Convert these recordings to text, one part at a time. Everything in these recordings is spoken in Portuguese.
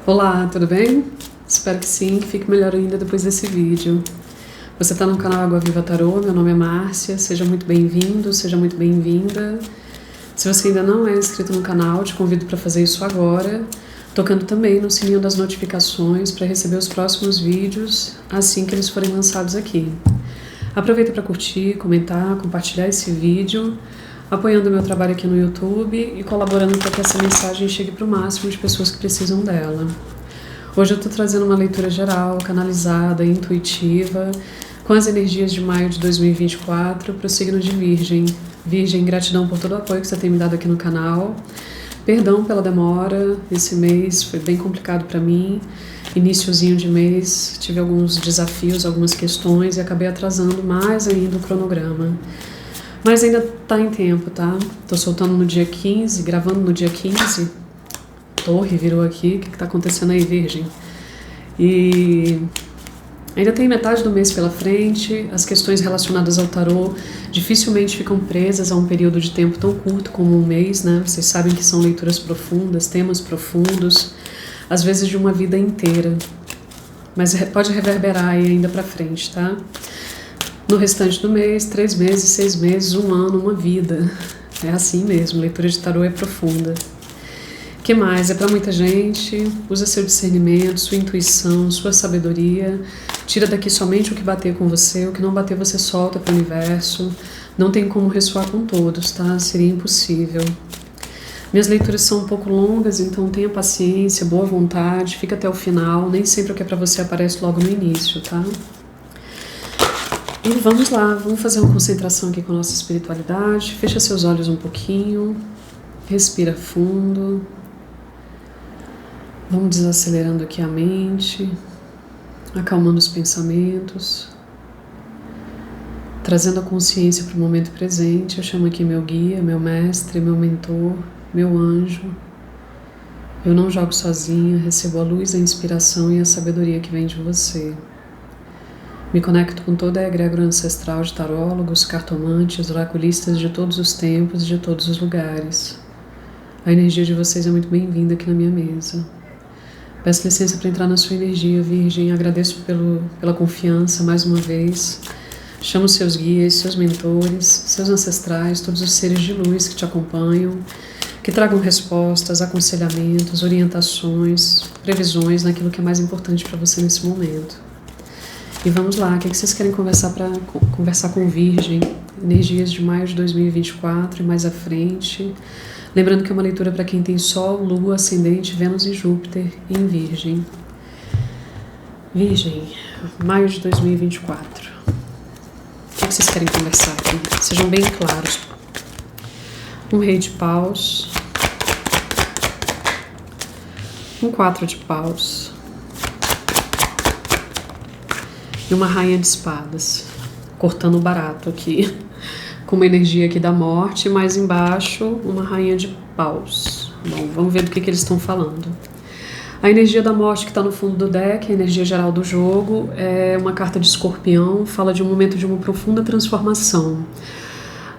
Olá, tudo bem? Espero que sim, que fique melhor ainda depois desse vídeo. Você está no canal Água Viva Tarô, meu nome é Márcia, seja muito bem-vindo, seja muito bem-vinda. Se você ainda não é inscrito no canal, te convido para fazer isso agora, tocando também no sininho das notificações para receber os próximos vídeos assim que eles forem lançados aqui. Aproveita para curtir, comentar, compartilhar esse vídeo, apoiando o meu trabalho aqui no YouTube e colaborando para que essa mensagem chegue para o máximo de pessoas que precisam dela. Hoje eu estou trazendo uma leitura geral, canalizada, intuitiva, com as energias de maio de 2024 para o signo de Virgem. Virgem, gratidão por todo o apoio que você tem me dado aqui no canal. Perdão pela demora, esse mês foi bem complicado para mim. Iniciozinho de mês, tive alguns desafios, algumas questões e acabei atrasando mais ainda o cronograma. Mas ainda tá em tempo, tá? Tô soltando no dia 15, gravando no dia 15. Torre virou aqui, o que tá acontecendo aí, Virgem? E ainda tem metade do mês pela frente, as questões relacionadas ao tarô dificilmente ficam presas a um período de tempo tão curto como um mês, né? Vocês sabem que são leituras profundas, temas profundos, às vezes de uma vida inteira. Mas pode reverberar aí ainda pra frente, tá? No restante do mês, 3 meses, 6 meses, 1 ano, uma vida. É assim mesmo, leitura de tarô é profunda. O que mais? É para muita gente. Usa seu discernimento, sua intuição, sua sabedoria. Tira daqui somente o que bater com você, o que não bater você solta para o universo. Não tem como ressoar com todos, tá? Seria impossível. Minhas leituras são um pouco longas, então tenha paciência, boa vontade, fica até o final. Nem sempre o que é para você aparece logo no início, tá? E vamos lá, vamos fazer uma concentração aqui com a nossa espiritualidade. Fecha seus olhos um pouquinho, respira fundo. Vamos desacelerando aqui a mente, acalmando os pensamentos, trazendo a consciência para o momento presente. Eu chamo aqui meu guia, meu mestre, meu mentor, meu anjo. Eu não jogo sozinha, recebo a luz, a inspiração e a sabedoria que vem de você. Me conecto com toda a egrégora ancestral de tarólogos, cartomantes, oraculistas de todos os tempos e de todos os lugares. A energia de vocês é muito bem-vinda aqui na minha mesa. Peço licença para entrar na sua energia, Virgem. Agradeço pela confiança mais uma vez. Chamo seus guias, seus mentores, seus ancestrais, todos os seres de luz que te acompanham, que tragam respostas, aconselhamentos, orientações, previsões naquilo que é mais importante para você nesse momento. E vamos lá, o que vocês querem conversar com Virgem? Energias de maio de 2024 e mais à frente. Lembrando que é uma leitura para quem tem Sol, Lua, Ascendente, Vênus e Júpiter em Virgem. Virgem, maio de 2024. O que vocês querem conversar aqui? Sejam bem claros. Um Rei de Paus. Um 4 de Paus. E uma Rainha de Espadas, cortando o barato aqui, com uma energia aqui da morte, mais embaixo uma Rainha de Paus. Bom, vamos ver do que eles estão falando. A energia da morte que está no fundo do deck, a energia geral do jogo, é uma carta de Escorpião, fala de um momento de uma profunda transformação.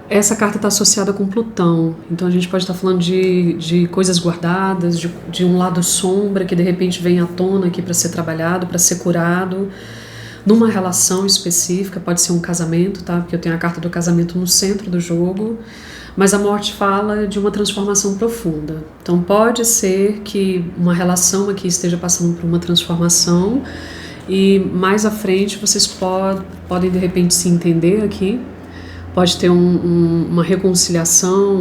Essa carta está associada com Plutão, então a gente pode estar falando de coisas guardadas, de um lado sombra que de repente vem à tona aqui para ser trabalhado, para ser curado, numa relação específica, pode ser um casamento, tá? Porque eu tenho a carta do casamento no centro do jogo, mas a morte fala de uma transformação profunda. Então pode ser que uma relação aqui esteja passando por uma transformação e mais à frente vocês podem de repente se entender aqui, pode ter uma reconciliação,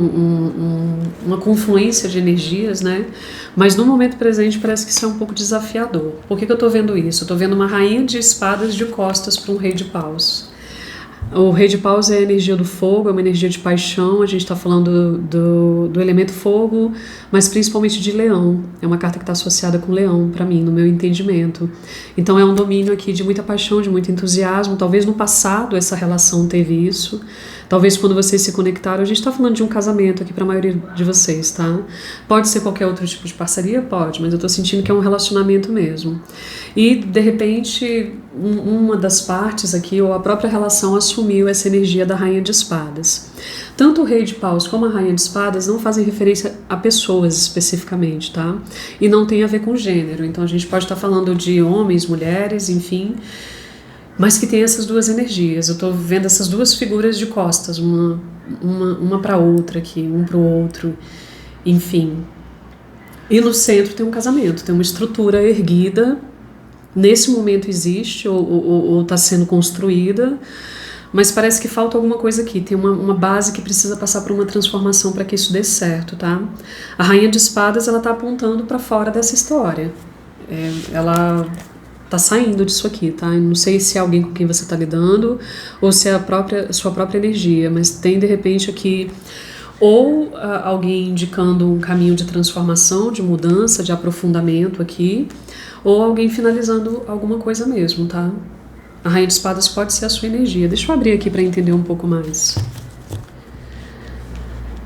uma confluência de energias, né? Mas no momento presente parece que isso é um pouco desafiador. Por que eu estou vendo isso? Eu estou vendo uma Rainha de Espadas de costas para um Rei de Paus. O Rei de Paus é a energia do fogo, é uma energia de paixão, a gente está falando do elemento fogo, mas principalmente de leão. É uma carta que está associada com leão, para mim, no meu entendimento. Então é um domínio aqui de muita paixão, de muito entusiasmo. Talvez no passado essa relação teve isso, Talvez quando vocês se conectaram, a gente está falando de um casamento aqui para a maioria de vocês, tá? Pode ser qualquer outro tipo de parceria? Pode, mas eu tô sentindo que é um relacionamento mesmo. E, de repente, uma das partes aqui, ou a própria relação, assumiu essa energia da Rainha de Espadas. Tanto o Rei de Paus como a Rainha de Espadas não fazem referência a pessoas especificamente, tá? E não tem a ver com gênero. Então a gente pode estar falando de homens, mulheres, enfim, mas que tem essas duas energias. Eu tô vendo essas duas figuras de costas, uma para outra aqui, um para o outro, enfim. E no centro tem um casamento, tem uma estrutura erguida, nesse momento existe ou está sendo construída, mas parece que falta alguma coisa aqui, tem uma base que precisa passar por uma transformação para que isso dê certo, tá? A Rainha de Espadas, ela tá apontando para fora dessa história. Ela tá saindo disso aqui, tá? Eu não sei se é alguém com quem você tá lidando ou se é a sua própria energia, mas tem de repente aqui ou alguém indicando um caminho de transformação, de mudança, de aprofundamento aqui, ou alguém finalizando alguma coisa mesmo, tá? A Rainha de Espadas pode ser a sua energia. Deixa eu abrir aqui para entender um pouco mais.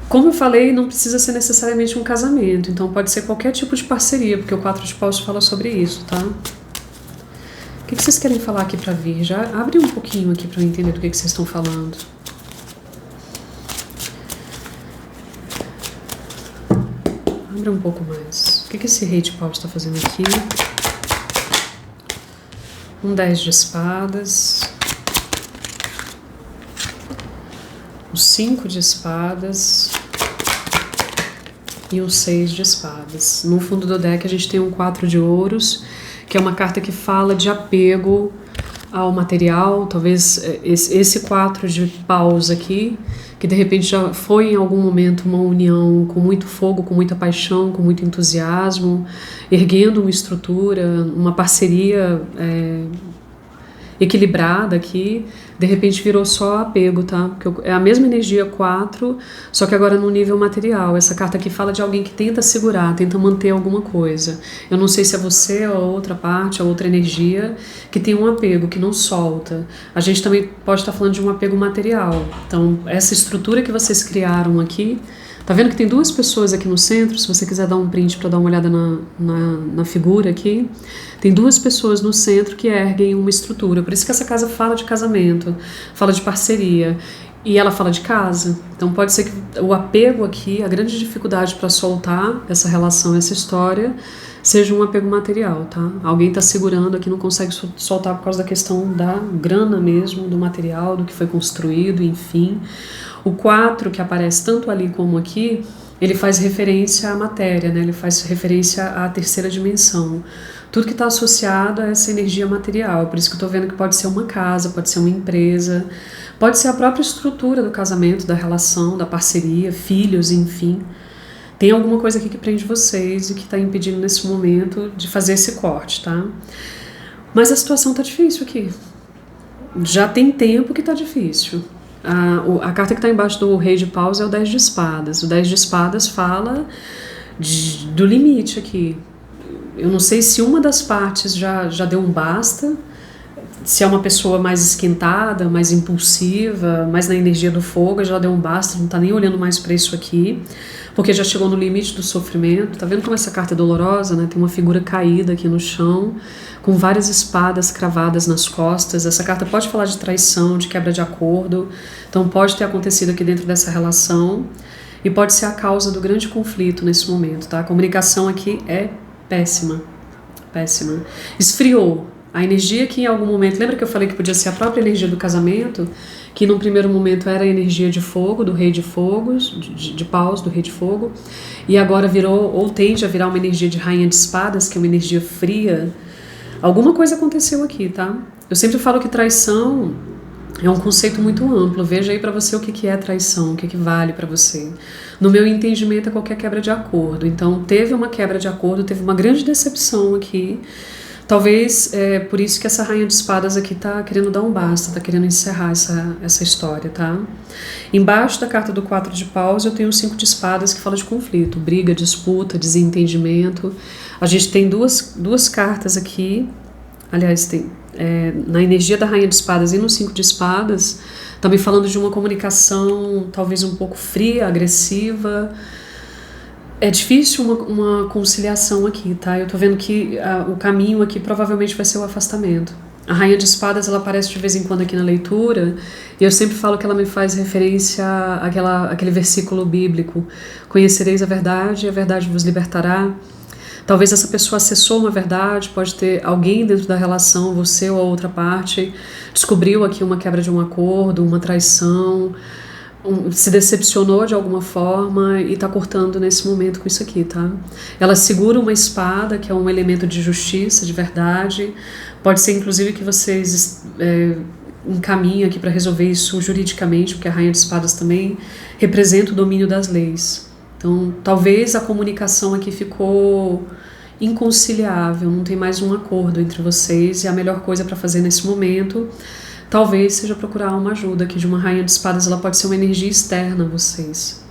Como eu falei, não precisa ser necessariamente um casamento, então pode ser qualquer tipo de parceria, porque o 4 de Paus fala sobre isso, tá? O que vocês querem falar aqui para vir? Já abre um pouquinho aqui para eu entender do que vocês estão falando. Abre um pouco mais. O que esse Rei de Paus está fazendo aqui? Um 10 de espadas, um 5 de espadas e um 6 de espadas. No fundo do deck a gente tem um 4 de ouros, que é uma carta que fala de apego ao material, talvez esse 4 de paus aqui, que de repente já foi em algum momento uma união com muito fogo, com muita paixão, com muito entusiasmo, erguendo uma estrutura, uma parceria equilibrada aqui, de repente virou só apego, tá? Porque é a mesma energia 4, só que agora no nível material. Essa carta aqui fala de alguém que tenta segurar, tenta manter alguma coisa. Eu não sei se é você ou a outra parte, a outra energia, que tem um apego, que não solta. A gente também pode estar falando de um apego material. Então, essa estrutura que vocês criaram aqui, tá vendo que tem duas pessoas aqui no centro? Se você quiser dar um print para dar uma olhada na figura aqui, tem duas pessoas no centro que erguem uma estrutura. Por isso que essa casa fala de casamento, fala de parceria. E ela fala de casa. Então pode ser que o apego aqui, a grande dificuldade para soltar essa relação, essa história, seja um apego material, tá? Alguém está segurando aqui, não consegue soltar por causa da questão da grana mesmo, do material, do que foi construído, enfim. O 4, que aparece tanto ali como aqui, ele faz referência à matéria, né? Ele faz referência à terceira dimensão. Tudo que está associado a essa energia material. Por isso que eu estou vendo que pode ser uma casa, pode ser uma empresa, pode ser a própria estrutura do casamento, da relação, da parceria, filhos, enfim. Tem alguma coisa aqui que prende vocês e que está impedindo nesse momento de fazer esse corte, tá? Mas a situação está difícil aqui. Já tem tempo que está difícil. A carta que está embaixo do Rei de Paus é o 10 de espadas. O 10 de espadas fala do limite aqui. Eu não sei se uma das partes já deu um basta, se é uma pessoa mais esquentada, mais impulsiva, mais na energia do fogo, já deu um basta, não está nem olhando mais para isso aqui, porque já chegou no limite do sofrimento. Tá vendo como essa carta é dolorosa, né? Tem uma figura caída aqui no chão, com várias espadas cravadas nas costas. Essa carta pode falar de traição, de quebra de acordo, então pode ter acontecido aqui dentro dessa relação, e pode ser a causa do grande conflito nesse momento, tá? A comunicação aqui é péssima, péssima. Esfriou. A energia que em algum momento, lembra que eu falei que podia ser a própria energia do casamento, que num primeiro momento era a energia de fogo, do Rei de Fogos, de Paus, do Rei de Fogo, e agora virou, ou tende a virar uma energia de Rainha de Espadas, que é uma energia fria. Alguma coisa aconteceu aqui, tá? Eu sempre falo que traição é um conceito muito amplo. Veja aí pra você o que é traição, o que vale pra você. No meu entendimento é qualquer quebra de acordo. Então teve uma quebra de acordo, teve uma grande decepção aqui. Talvez é por isso que essa Rainha de Espadas aqui tá querendo dar um basta, tá querendo encerrar essa história, tá? Embaixo da carta do 4 de paus eu tenho o 5 de espadas que fala de conflito, briga, disputa, desentendimento. A gente tem duas cartas aqui, aliás, na energia da Rainha de Espadas e no 5 de Espadas, tá me falando de uma comunicação talvez um pouco fria, agressiva. É difícil uma conciliação aqui, tá? Eu tô vendo que o caminho aqui provavelmente vai ser o afastamento. A Rainha de Espadas, ela aparece de vez em quando aqui na leitura, e eu sempre falo que ela me faz referência àquele versículo bíblico: conhecereis a verdade e a verdade vos libertará. Talvez essa pessoa acessou uma verdade, pode ter alguém dentro da relação, você ou a outra parte, descobriu aqui uma quebra de um acordo, uma traição, se decepcionou de alguma forma e está cortando nesse momento com isso aqui, tá? Ela segura uma espada, que é um elemento de justiça, de verdade. Pode ser inclusive que vocês encaminhem aqui para resolver isso juridicamente, porque a Rainha de Espadas também representa o domínio das leis. Então, talvez a comunicação aqui ficou inconciliável, não tem mais um acordo entre vocês, e a melhor coisa para fazer nesse momento talvez seja procurar uma ajuda aqui de uma Rainha de Espadas. Ela pode ser uma energia externa a vocês.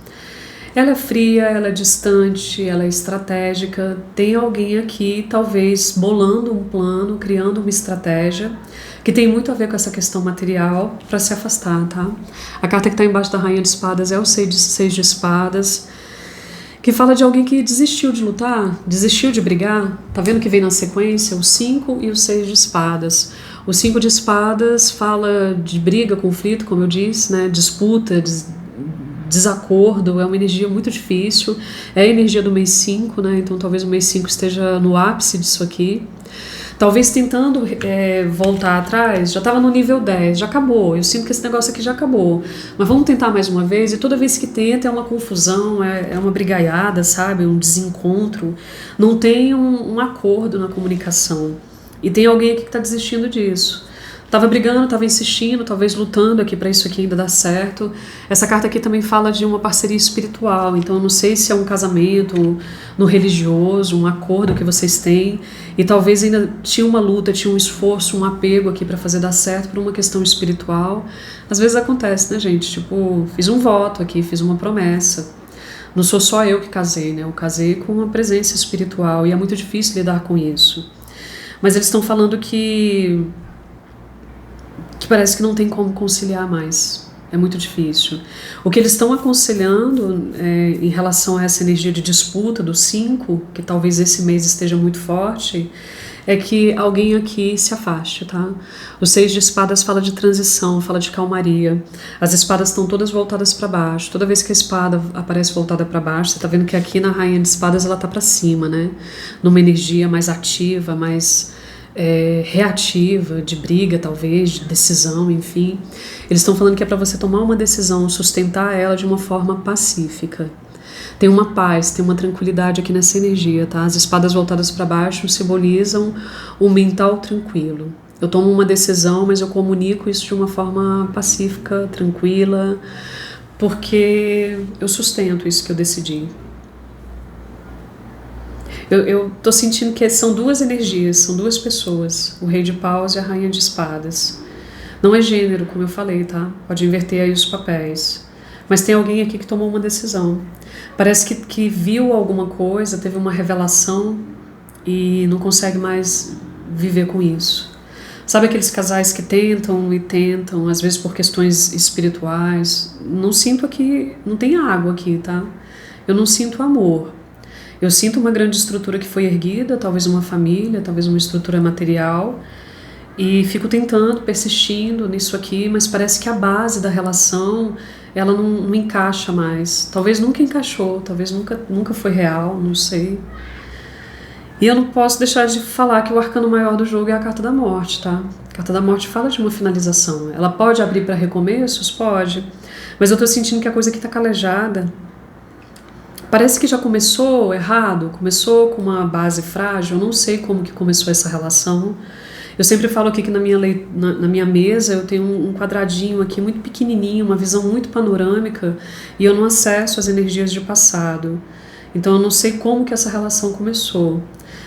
Ela é fria, ela é distante, ela é estratégica. Tem alguém aqui, talvez, bolando um plano, criando uma estratégia, que tem muito a ver com essa questão material, para se afastar, tá? A carta que está embaixo da Rainha de Espadas é o 6 de Espadas, que fala de alguém que desistiu de lutar, desistiu de brigar. Tá vendo que vem na sequência o 5 e o 6 de Espadas. O 5 de Espadas fala de briga, conflito, como eu disse, né? Disputa, desacordo, é uma energia muito difícil, é a energia do mês 5, né? Então talvez o mês 5 esteja no ápice disso aqui. Talvez tentando voltar atrás, já estava no nível 10, já acabou, eu sinto que esse negócio aqui já acabou, mas vamos tentar mais uma vez, e toda vez que tenta é uma confusão, é uma brigaiada, sabe, um desencontro, não tem um acordo na comunicação, e tem alguém aqui que está desistindo disso. Tava brigando, tava insistindo, talvez lutando aqui para isso aqui ainda dar certo. Essa carta aqui também fala de uma parceria espiritual, então eu não sei se é um casamento no religioso, um acordo que vocês têm, e talvez ainda tinha uma luta, tinha um esforço, um apego aqui para fazer dar certo por uma questão espiritual. Às vezes acontece, né, gente? Tipo, fiz um voto aqui, fiz uma promessa. Não sou só eu que casei, né? Eu casei com uma presença espiritual e é muito difícil lidar com isso. Mas eles estão falando que parece que não tem como conciliar mais. É muito difícil. O que eles estão aconselhando em relação a essa energia de disputa do 5, que talvez esse mês esteja muito forte, é que alguém aqui se afaste, tá? O 6 de Espadas fala de transição, fala de calmaria. As espadas estão todas voltadas para baixo. Toda vez que a espada aparece voltada para baixo, você tá vendo que aqui na Rainha de Espadas ela tá para cima, né? Numa energia mais ativa, mais reativa, de briga talvez, de decisão, enfim. Eles estão falando que é para você tomar uma decisão, sustentar ela de uma forma pacífica. Tem uma paz, tem uma tranquilidade aqui nessa energia, tá? As espadas voltadas para baixo simbolizam o mental tranquilo. Eu tomo uma decisão, mas eu comunico isso de uma forma pacífica, tranquila, porque eu sustento isso que eu decidi. Eu tô sentindo que são duas energias, são duas pessoas, o Rei de Paus e a Rainha de Espadas. Não é gênero, como eu falei, tá? Pode inverter aí os papéis. Mas tem alguém aqui que tomou uma decisão. Parece que viu alguma coisa, teve uma revelação e não consegue mais viver com isso. Sabe aqueles casais que tentam e tentam, às vezes por questões espirituais? Não sinto aqui, não tem água aqui, tá? Eu não sinto amor. Eu sinto uma grande estrutura que foi erguida, talvez uma família, talvez uma estrutura material, e fico tentando, persistindo nisso aqui, mas parece que a base da relação, ela não encaixa mais. Talvez nunca encaixou, talvez nunca foi real, não sei. E eu não posso deixar de falar que o arcano maior do jogo é a Carta da Morte, tá? A Carta da Morte fala de uma finalização. Ela pode abrir para recomeços? Pode. Mas eu tô sentindo que a coisa aqui tá calejada. Parece que já começou errado, começou com uma base frágil, eu não sei como que começou essa relação. Eu sempre falo aqui que na minha mesa eu tenho um quadradinho aqui muito pequenininho, uma visão muito panorâmica, e eu não acesso as energias de passado. Então eu não sei como que essa relação começou.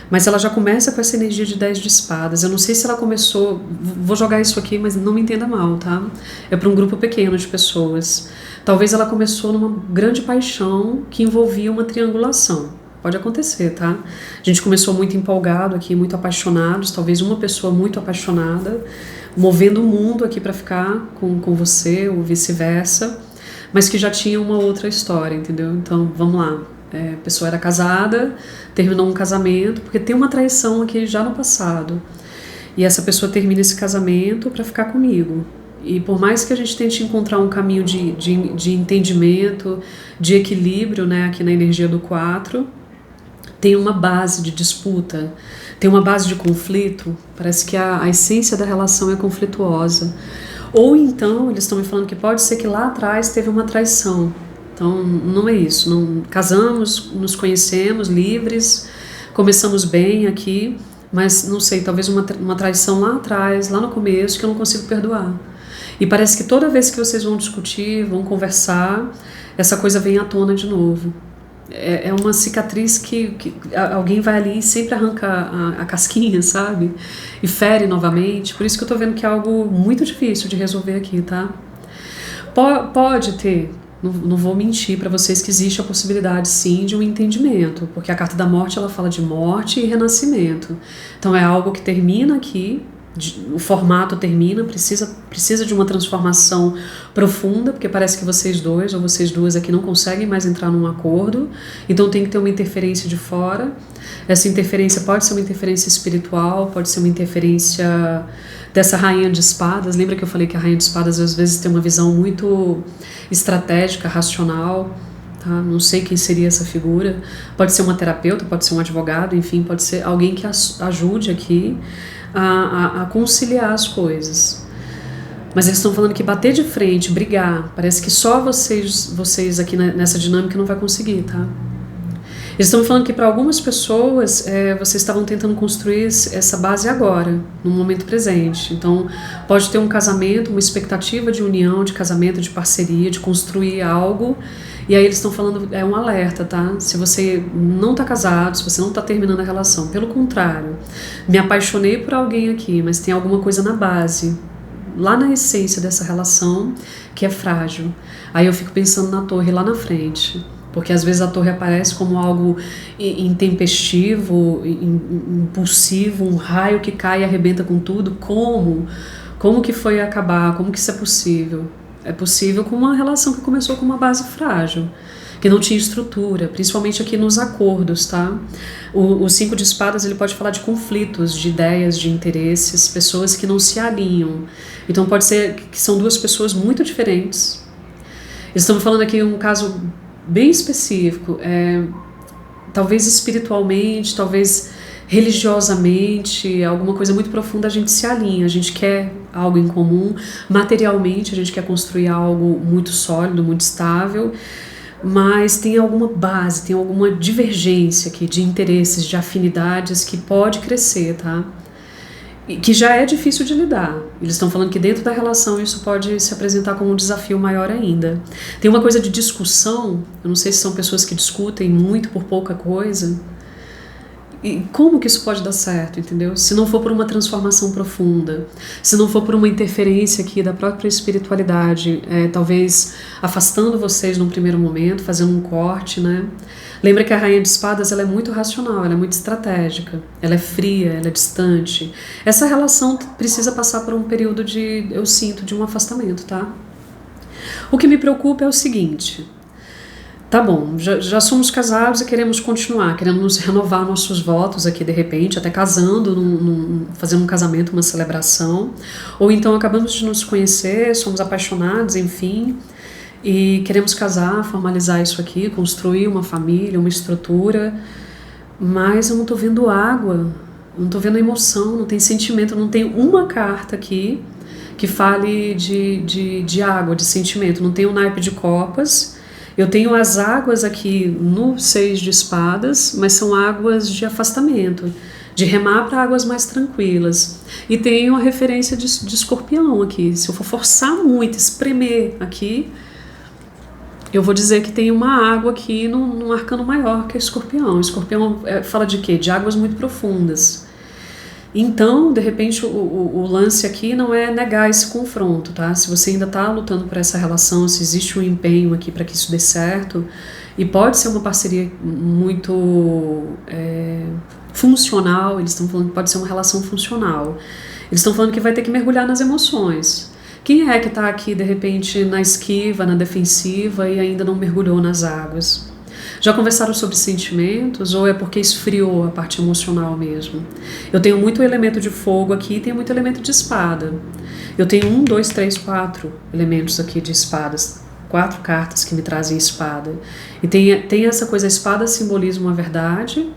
Mas ela já começa com essa energia de 10 de espadas. Eu não sei se ela começou... Vou jogar isso aqui, mas não me entenda mal, tá? É para um grupo pequeno de pessoas. Talvez ela começou numa grande paixão que envolvia uma triangulação. Pode acontecer, tá? A gente começou muito empolgado aqui, muito apaixonados, talvez uma pessoa muito apaixonada, movendo o mundo aqui para ficar com você, ou vice-versa, mas que já tinha uma outra história, entendeu? Então, vamos lá. A pessoa era casada, terminou um casamento, porque tem uma traição aqui já no passado. E essa pessoa termina esse casamento para ficar comigo. E por mais que a gente tente encontrar um caminho de entendimento, de equilíbrio, né, aqui na energia do 4, tem uma base de disputa, tem uma base de conflito. Parece que a essência da relação é conflituosa. Ou então, eles estão me falando que pode ser que lá atrás teve uma traição. Então, não é isso. Não, casamos, nos conhecemos, livres, começamos bem aqui, mas não sei, talvez uma traição lá atrás, lá no começo, que eu não consigo perdoar. E parece que toda vez que vocês vão discutir, vão conversar, essa coisa vem à tona de novo. É uma cicatriz que alguém vai ali e sempre arranca a casquinha, sabe? E fere novamente. Por isso que eu tô vendo que é algo muito difícil de resolver aqui, tá? Pode ter, não vou mentir para vocês que existe a possibilidade sim de um entendimento, porque a carta da morte ela fala de morte e renascimento. Então é algo que termina aqui, o formato termina, precisa de uma transformação profunda, porque parece que vocês dois ou vocês duas aqui não conseguem mais entrar num acordo, então tem que ter uma interferência de fora. Essa interferência pode ser uma interferência espiritual, pode ser uma interferência dessa rainha de espadas. Lembra que eu falei que a rainha de espadas às vezes tem uma visão muito estratégica, racional, tá? Não sei quem seria essa figura, pode ser uma terapeuta, pode ser um advogado, enfim, pode ser alguém que ajude aqui a conciliar as coisas. Mas eles estão falando que bater de frente, brigar, parece que só vocês aqui nessa dinâmica não vai conseguir, tá? Eles estão falando que para algumas pessoas vocês estavam tentando construir essa base agora, no momento presente. Então pode ter um casamento, uma expectativa de união, de casamento, de parceria, de construir algo. E aí eles estão falando, é um alerta, tá? Se você não está casado, se você não está terminando a relação, pelo contrário, me apaixonei por alguém aqui, mas tem alguma coisa na base, lá na essência dessa relação, que é frágil. Aí eu fico pensando na torre lá na frente, porque às vezes a torre aparece como algo intempestivo, impulsivo, um raio que cai e arrebenta com tudo. Como que foi acabar? Como que isso é possível? É possível com uma relação que começou com uma base frágil, que não tinha estrutura, principalmente aqui nos acordos, tá? O 5 de espadas ele pode falar de conflitos, de ideias, de interesses, pessoas que não se alinham. Então pode ser que são duas pessoas muito diferentes. Estamos falando aqui um caso bem específico, talvez espiritualmente, talvez religiosamente, alguma coisa muito profunda, a gente se alinha, a gente quer algo em comum, materialmente a gente quer construir algo muito sólido, muito estável, mas tem alguma base, tem alguma divergência aqui de interesses, de afinidades que pode crescer, tá? E que já é difícil de lidar. Eles estão falando que dentro da relação isso pode se apresentar como um desafio maior ainda. Tem uma coisa de discussão, eu não sei se são pessoas que discutem muito por pouca coisa. E como que isso pode dar certo, entendeu? Se não for por uma transformação profunda, se não for por uma interferência aqui da própria espiritualidade, talvez afastando vocês num primeiro momento, fazendo um corte, né? Lembra que a rainha de espadas ela é muito racional, ela é muito estratégica, ela é fria, ela é distante. Essa relação precisa passar por um período eu sinto, de um afastamento, tá? O que me preocupa é o seguinte: tá bom, já somos casados e queremos continuar, queremos renovar nossos votos aqui de repente, até casando, fazendo um casamento, uma celebração, ou então acabamos de nos conhecer, somos apaixonados, enfim, e queremos casar, formalizar isso aqui, construir uma família, uma estrutura, mas eu não estou vendo água, não estou vendo emoção, não tem sentimento, não tem uma carta aqui que fale de água, de sentimento, não tem o naipe de copas. Eu tenho as águas aqui no 6 de espadas, mas são águas de afastamento, de remar para águas mais tranquilas. E tenho a referência de escorpião aqui. Se eu for forçar muito, espremer aqui, eu vou dizer que tem uma água aqui num arcano maior que é escorpião. Escorpião fala de quê? De águas muito profundas. Então, de repente, o lance aqui não é negar esse confronto, tá? Se você ainda está lutando por essa relação, se existe um empenho aqui para que isso dê certo, E pode ser uma parceria muito funcional, eles estão falando que pode ser uma relação funcional. Eles estão falando que vai ter que mergulhar nas emoções. Quem é que está aqui, de repente, na esquiva, na defensiva e ainda não mergulhou nas águas? Já conversaram sobre sentimentos ou é porque esfriou a parte emocional mesmo? Eu tenho muito elemento de fogo aqui e tenho muito elemento de espada. Eu tenho 1, 2, 3, 4 elementos aqui de espadas. 4 cartas que me trazem espada. E tem essa coisa, a espada simboliza uma verdade,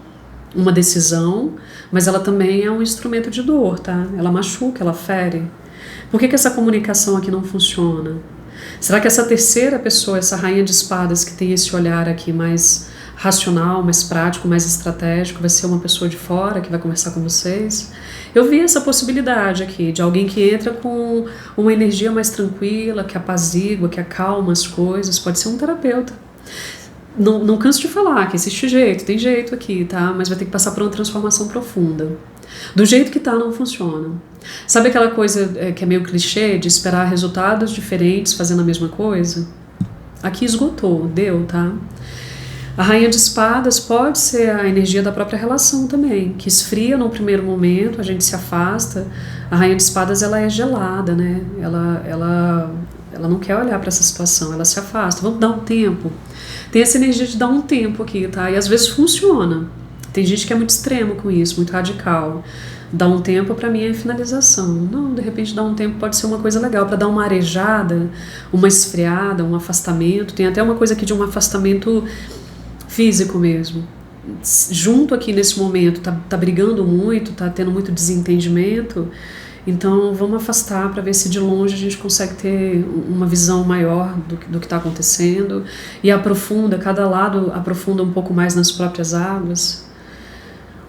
uma decisão, mas ela também é um instrumento de dor, tá? Ela machuca, ela fere. Por que essa comunicação aqui não funciona? Será que essa terceira pessoa, essa rainha de espadas que tem esse olhar aqui mais racional, mais prático, mais estratégico, vai ser uma pessoa de fora que vai conversar com vocês? Eu vi essa possibilidade aqui, de alguém que entra com uma energia mais tranquila, que apazigua, que acalma as coisas. Pode ser um terapeuta. Não canso de falar que existe jeito, tem jeito aqui, tá? Mas vai ter que passar por uma transformação profunda. Do jeito que tá, não funciona. Sabe aquela coisa que é meio clichê, de esperar resultados diferentes fazendo a mesma coisa? Aqui esgotou, deu, tá? A rainha de espadas pode ser a energia da própria relação também, que esfria no primeiro momento, a gente se afasta. A rainha de espadas, ela é gelada, né? Ela não quer olhar para essa situação, ela se afasta. Vamos dar um tempo. Tem essa energia de dar um tempo aqui, tá? E às vezes funciona. Tem gente que é muito extremo com isso, muito radical. Dar um tempo para mim é finalização. Não, de repente dar um tempo pode ser uma coisa legal, para dar uma arejada, uma esfriada, um afastamento. Tem até uma coisa aqui de um afastamento físico mesmo. Junto aqui nesse momento, tá brigando muito, tá tendo muito desentendimento. Então vamos afastar para ver se de longe a gente consegue ter uma visão maior do que está acontecendo e aprofunda, cada lado aprofunda um pouco mais nas próprias águas.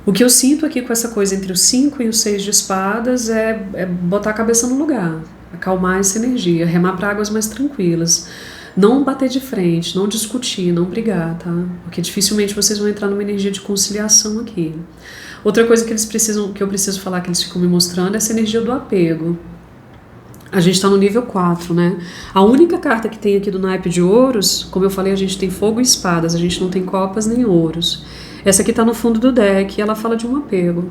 O que eu sinto aqui com essa coisa entre o 5 e o 6 de espadas é botar a cabeça no lugar, acalmar essa energia, remar para águas mais tranquilas. Não bater de frente, não discutir, não brigar, tá? Porque dificilmente vocês vão entrar numa energia de conciliação aqui. Outra coisa que eu preciso falar, que eles ficam me mostrando, é essa energia do apego. A gente está no nível 4, né? A única carta que tem aqui do naipe de ouros, como eu falei, a gente tem fogo e espadas, a gente não tem copas nem ouros. Essa aqui está no fundo do deck e ela fala de um apego.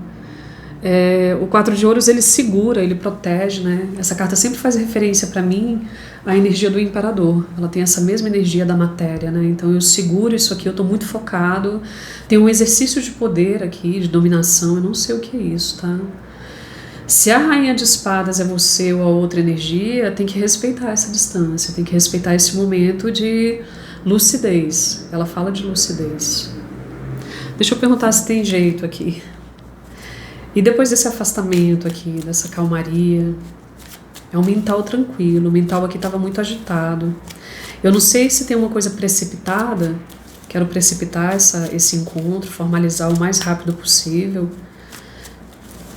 O 4 de ouros, ele segura, ele protege, né? Essa carta sempre faz referência para mim à energia do imperador. Ela tem essa mesma energia da matéria, né? Então eu seguro isso aqui, eu estou muito focado. Tem um exercício de poder aqui, de dominação, eu não sei o que é isso, tá? Se a rainha de espadas é você ou a outra energia, tem que respeitar essa distância, tem que respeitar esse momento de lucidez. Ela fala de lucidez. Deixa eu perguntar se tem jeito aqui. E depois desse afastamento aqui, dessa calmaria, é um mental tranquilo, o mental aqui estava muito agitado. Eu não sei se tem uma coisa precipitada, quero precipitar esse encontro, formalizar o mais rápido possível,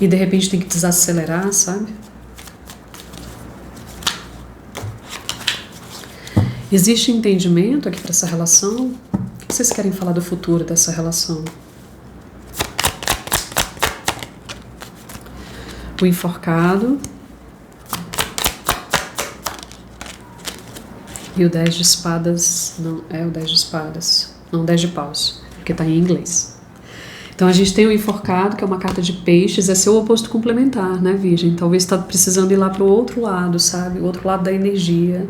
e de repente tem que desacelerar, sabe? Existe entendimento aqui para essa relação? O que vocês querem falar do futuro dessa relação? O enforcado e o 10 de espadas. Não, é o 10 de espadas. Não, 10 de paus, porque está em inglês. Então a gente tem o enforcado, que é uma carta de peixes, é seu oposto complementar, né, Virgem? Talvez está precisando ir lá para o outro lado, sabe? O outro lado da energia.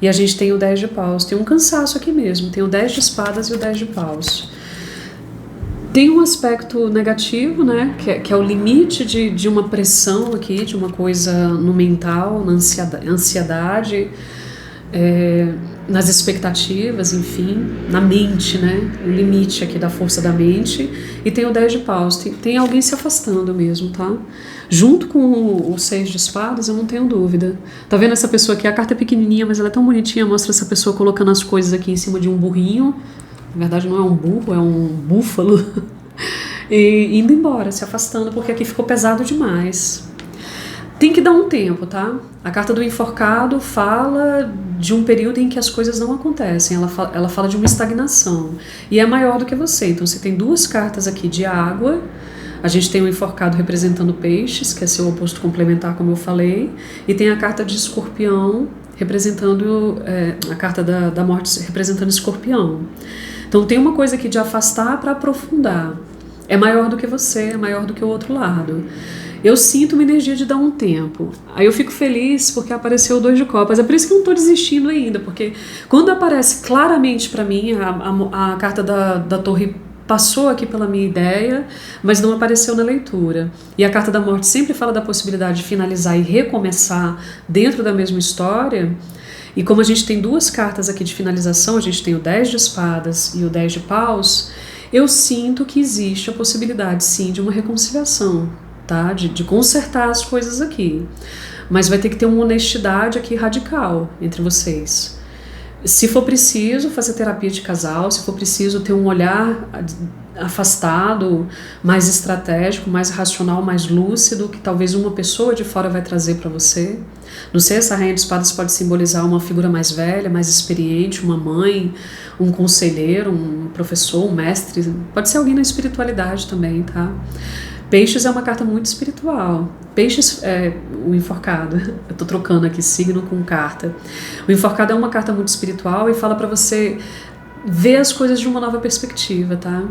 E a gente tem o 10 de paus. Tem um cansaço aqui mesmo. Tem o 10 de espadas e o 10 de paus. Tem um aspecto negativo, né, que é o limite de uma pressão aqui, de uma coisa no mental, na ansiedade, nas expectativas, enfim, na mente, né, o limite aqui da força da mente. E tem o 10 de paus, tem alguém se afastando mesmo, tá? Junto com o 6 de espadas, eu não tenho dúvida. Tá vendo essa pessoa aqui? A carta é pequenininha, mas ela é tão bonitinha, mostra essa pessoa colocando as coisas aqui em cima de um burrinho. Na verdade não é um burro, é um búfalo. E indo embora, se afastando, porque aqui ficou pesado demais. Tem que dar um tempo, tá? A carta do enforcado fala de um período em que as coisas não acontecem. Ela fala de uma estagnação. E é maior do que você. Então você tem duas cartas aqui de água. A gente tem o enforcado representando peixes, que é seu oposto complementar, como eu falei. E tem a carta de escorpião representando a carta da morte representando escorpião. Então tem uma coisa aqui de afastar para aprofundar. É maior do que você, é maior do que o outro lado. Eu sinto uma energia de dar um tempo. Aí eu fico feliz porque apareceu o 2 de copas. É por isso que eu não estou desistindo ainda, porque quando aparece claramente para mim a carta da torre passou aqui pela minha ideia, mas não apareceu na leitura. E a carta da morte sempre fala da possibilidade de finalizar e recomeçar dentro da mesma história. E como a gente tem duas cartas aqui de finalização, a gente tem o 10 de espadas e o 10 de paus, eu sinto que existe a possibilidade, sim, de uma reconciliação, tá? De consertar as coisas aqui. Mas vai ter que ter uma honestidade aqui radical entre vocês. Se for preciso fazer terapia de casal, se for preciso ter um olhar afastado, mais estratégico, mais racional, mais lúcido, que talvez uma pessoa de fora vai trazer para você. Não sei, essa rainha de espadas pode simbolizar uma figura mais velha, mais experiente, uma mãe, um conselheiro, um professor, um mestre, pode ser alguém na espiritualidade também, tá? Peixes é uma carta muito espiritual. Peixes é o enforcado. Eu tô trocando aqui signo com carta. O enforcado é uma carta muito espiritual e fala para você ver as coisas de uma nova perspectiva, tá?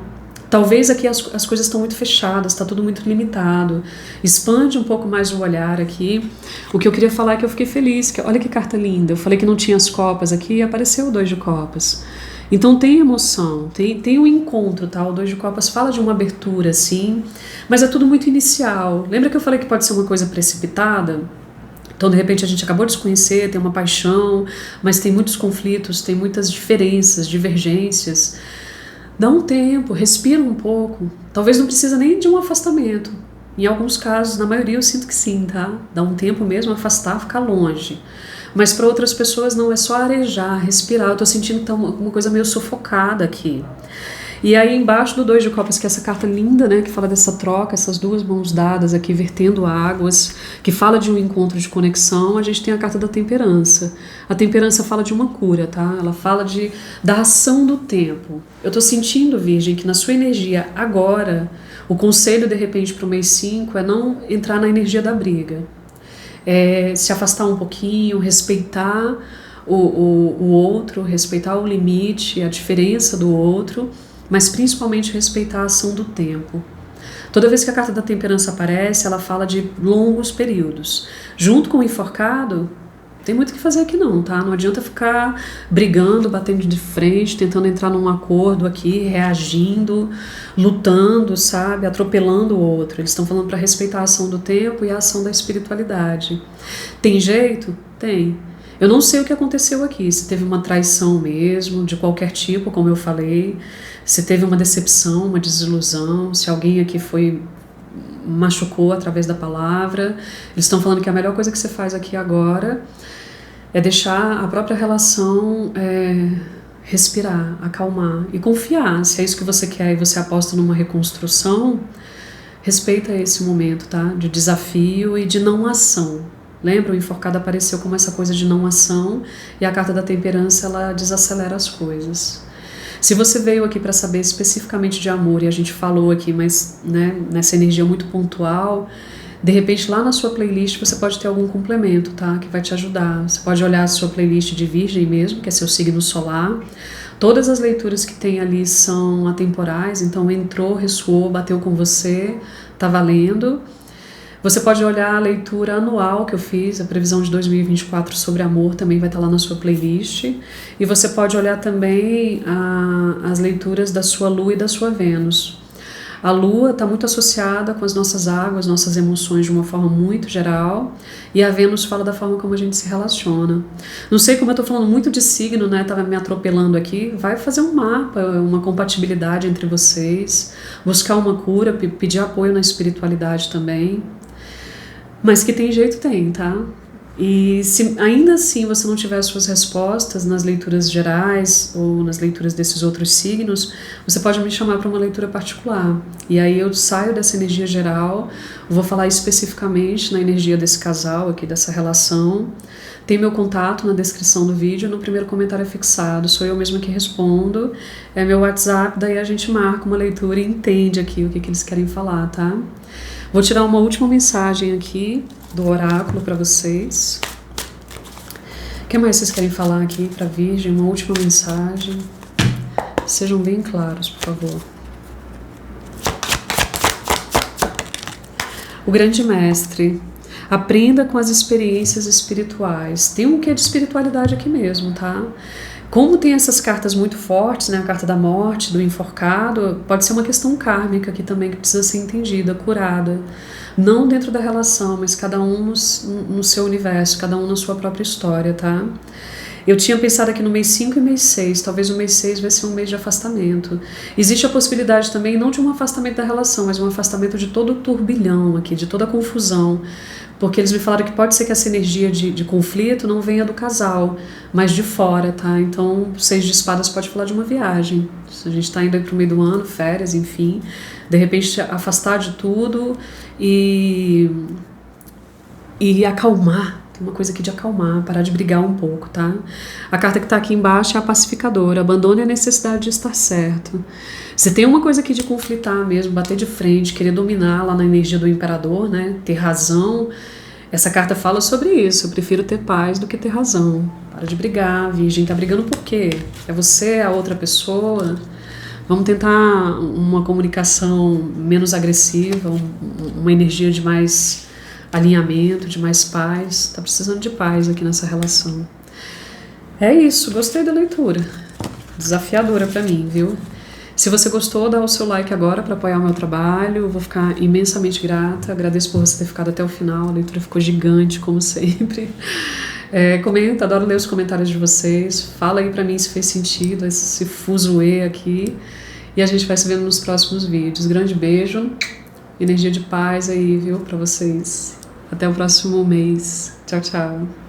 Talvez aqui as coisas estão muito fechadas, está tudo muito limitado. Expande um pouco mais o olhar aqui. O que eu queria falar é que eu fiquei feliz. Olha que carta linda. Eu falei que não tinha as copas aqui e apareceu o 2 de copas. Então tem emoção, tem um encontro, tá? O 2 de copas fala de uma abertura, sim, mas é tudo muito inicial. Lembra que eu falei que pode ser uma coisa precipitada? Então, de repente, a gente acabou de se conhecer, tem uma paixão, mas tem muitos conflitos, tem muitas diferenças, divergências. Dá um tempo, respira um pouco. Talvez não precisa nem de um afastamento. Em alguns casos, na maioria eu sinto que sim, tá? Dá um tempo mesmo, afastar, ficar longe. Mas para outras pessoas não, é só arejar, respirar. Eu tô sentindo que tá uma coisa meio sufocada aqui. E aí embaixo do 2 de copas, que é essa carta linda, né, que fala dessa troca, essas duas mãos dadas aqui, vertendo águas, que fala de um encontro de conexão, a gente tem a carta da temperança. A temperança fala de uma cura, tá? Ela fala da ação do tempo. Eu tô sentindo, Virgem, que na sua energia agora, o conselho de repente para o mês 5 é não entrar na energia da briga. É se afastar um pouquinho, respeitar o outro, respeitar o limite, a diferença do outro, mas principalmente respeitar a ação do tempo. Toda vez que a carta da temperança aparece, ela fala de longos períodos. Junto com o enforcado, tem muito o que fazer aqui não, tá? Não adianta ficar brigando, batendo de frente, tentando entrar num acordo aqui, reagindo, lutando, sabe? Atropelando o outro. Eles estão falando para respeitar a ação do tempo e a ação da espiritualidade. Tem jeito? Tem. Eu não sei o que aconteceu aqui, se teve uma traição mesmo, de qualquer tipo, como eu falei, se teve uma decepção, uma desilusão, se alguém aqui machucou através da palavra. Eles estão falando que a melhor coisa que você faz aqui agora é deixar a própria relação respirar, acalmar e confiar. Se é isso que você quer e você aposta numa reconstrução, respeita esse momento, tá? De desafio e de não ação. Lembra? O enforcado apareceu como essa coisa de não ação e a carta da temperança, ela desacelera as coisas. Se você veio aqui para saber especificamente de amor e a gente falou aqui, mas né, nessa energia muito pontual, de repente lá na sua playlist você pode ter algum complemento, tá? Que vai te ajudar. Você pode olhar a sua playlist de Virgem mesmo, que é seu signo solar. Todas as leituras que tem ali são atemporais, então entrou, ressoou, bateu com você, tá valendo. Você pode olhar a leitura anual que eu fiz, a previsão de 2024 sobre amor, também vai estar lá na sua playlist. E você pode olhar também as leituras da sua Lua e da sua Vênus. A Lua está muito associada com as nossas águas, nossas emoções de uma forma muito geral, e a Vênus fala da forma como a gente se relaciona. Não sei como eu estou falando muito de signo, né? Estava me atropelando aqui. Vai fazer um mapa, uma compatibilidade entre vocês, buscar uma cura, pedir apoio na espiritualidade também. Mas que tem jeito, tem, tá? E se ainda assim você não tiver as suas respostas nas leituras gerais ou nas leituras desses outros signos, você pode me chamar para uma leitura particular. E aí eu saio dessa energia geral, vou falar especificamente na energia desse casal aqui, dessa relação. Tem meu contato na descrição do vídeo, no primeiro comentário é fixado, sou eu mesma que respondo, é meu WhatsApp, daí a gente marca uma leitura e entende aqui o que eles querem falar, tá? Vou tirar uma última mensagem aqui do oráculo para vocês. O que mais vocês querem falar aqui para Virgem? Uma última mensagem. Sejam bem claros, por favor. O grande mestre. Aprenda com as experiências espirituais. Tem um quê de espiritualidade aqui mesmo, tá? Como tem essas cartas muito fortes, né? A carta da morte, do enforcado, pode ser uma questão kármica aqui também que precisa ser entendida, curada. Não dentro da relação, mas cada um no seu universo, cada um na sua própria história, tá? Eu tinha pensado aqui no mês 5 e mês 6, talvez o mês 6 vai ser um mês de afastamento. Existe a possibilidade também, não de um afastamento da relação, mas um afastamento de todo o turbilhão aqui, de toda a confusão. Porque eles me falaram que pode ser que essa energia de conflito não venha do casal, mas de fora, tá? Então, o 6 de espadas pode falar de uma viagem. Se a gente está indo aí pro meio do ano, férias, enfim, de repente afastar de tudo e acalmar. Tem uma coisa aqui de acalmar, parar de brigar um pouco, tá? A carta que tá aqui embaixo é a pacificadora. Abandone a necessidade de estar certo. Você tem uma coisa aqui de conflitar mesmo, bater de frente, querer dominar lá na energia do imperador, né? Ter razão. Essa carta fala sobre isso. Eu prefiro ter paz do que ter razão. Para de brigar, virgem. Tá brigando por quê? É você, a outra pessoa? Vamos tentar uma comunicação menos agressiva, uma energia de mais alinhamento, de mais paz. Tá precisando de paz aqui nessa relação. É isso, gostei da leitura. Desafiadora pra mim, viu? Se você gostou, dá o seu like agora para apoiar o meu trabalho. Eu vou ficar imensamente grata. Agradeço por você ter ficado até o final. A leitura ficou gigante, como sempre. Comenta, adoro ler os comentários de vocês. Fala aí pra mim se fez sentido esse fuzuê aqui. E a gente vai se vendo nos próximos vídeos. Grande beijo. Energia de paz aí, viu, pra vocês. Até o próximo mês. Tchau, tchau.